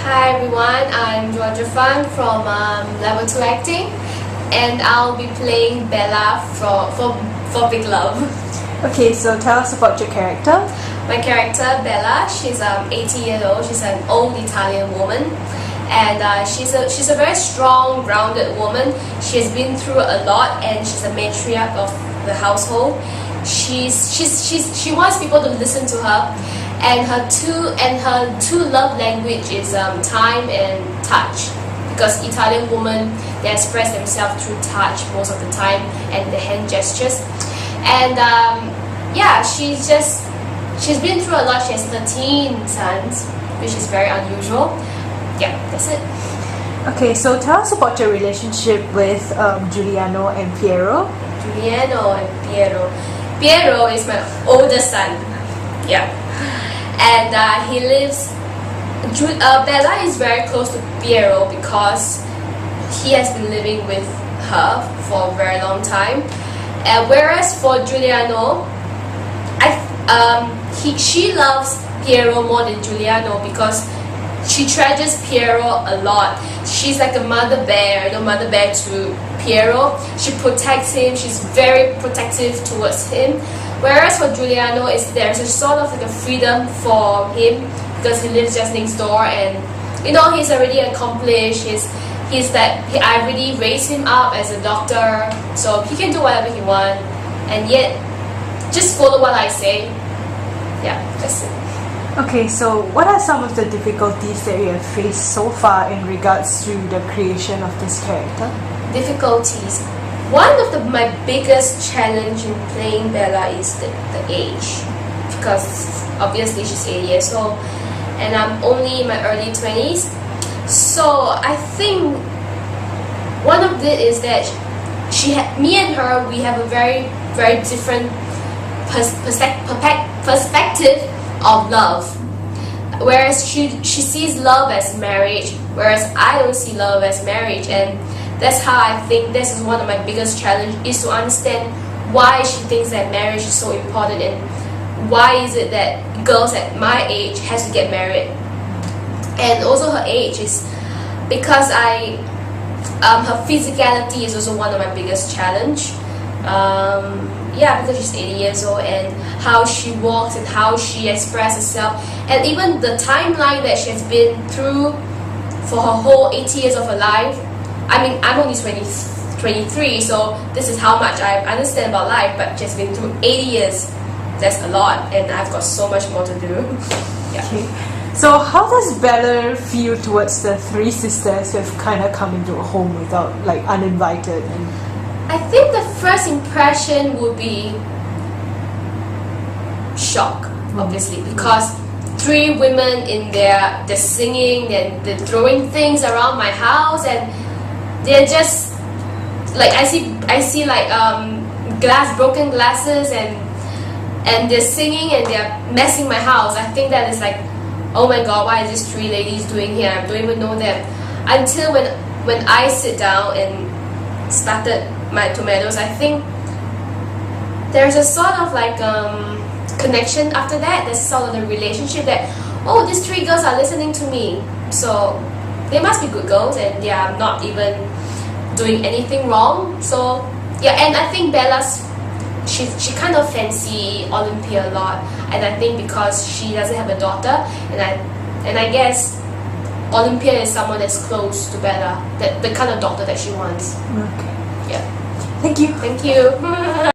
Hi everyone, I'm Georgia Fang from Level 2 Acting, and I'll be playing Bella for Big Love. Okay, so tell us about your character. My character, Bella, she's 80 years old. She's an old Italian woman, and she's a very strong, grounded woman. She has been through a lot, and she's a matriarch of the household. She wants people to listen to her, and her two love language is time and touch, because Italian women, they express themselves through touch most of the time and the hand gestures. And yeah, she's been through a lot. She has 13 sons, which is very unusual. Yeah, that's it. Okay, so tell us about your relationship with Giuliano and Piero. Giuliano and Piero. Piero is my oldest son. Yeah. And he lives. Bella is very close to Piero because he has been living with her for a very long time. Whereas for Giuliano, she loves Piero more than Giuliano because she treasures Piero a lot. She's like a mother bear, mother bear to Piero. She protects him. She's very protective towards him. Whereas for Giuliano, there's a sort of like a freedom for him because he lives just next door, and he's already accomplished. I already raised him up as a doctor, so he can do whatever he wants, and yet just follow what I say. Yeah, that's it. Okay, so what are some of the difficulties that you have faced so far in regards to the creation of this character? Difficulties. One of my biggest challenge in playing Bella is the age, because obviously she's 80 years old and I'm only in my early 20s. So I think one of it is that me and her, we have a very, very different perspective of love. Whereas she sees love as marriage, whereas I don't see love as marriage, and that's how I think this is one of my biggest challenges, is to understand why she thinks that marriage is so important, and why is it that girls at my age has to get married. And also her age is because her physicality is also one of my biggest challenge. Yeah, because she's 80 years old, and how she walks and how she expresses herself, and even the timeline that she has been through for her whole 80 years of her life. I mean, I'm only 23, so this is how much I understand about life, but she's been through 80 years. That's a lot, and I've got so much more to do. Yeah. Okay. So how does Bella feel towards the three sisters who have kind of come into a home without, uninvited? I think the first impression would be shock, obviously, because three women in there, they're singing and they're throwing things around my house, and they're just I see broken glasses, and they're singing and they're messing my house. I think that is oh my god, why is these three ladies doing here? I don't even know them. Until when I sit down and started my tomatoes, I think there's a sort of connection after that. There's sort of the relationship that, oh, these three girls are listening to me, so they must be good girls, and they are not even doing anything wrong. So yeah, and I think she kind of fancy Olympia a lot, and I think because she doesn't have a daughter, and I guess Olympia is someone that's close to Bella, the kind of daughter that she wants. Okay. Yeah. Thank you. Thank you.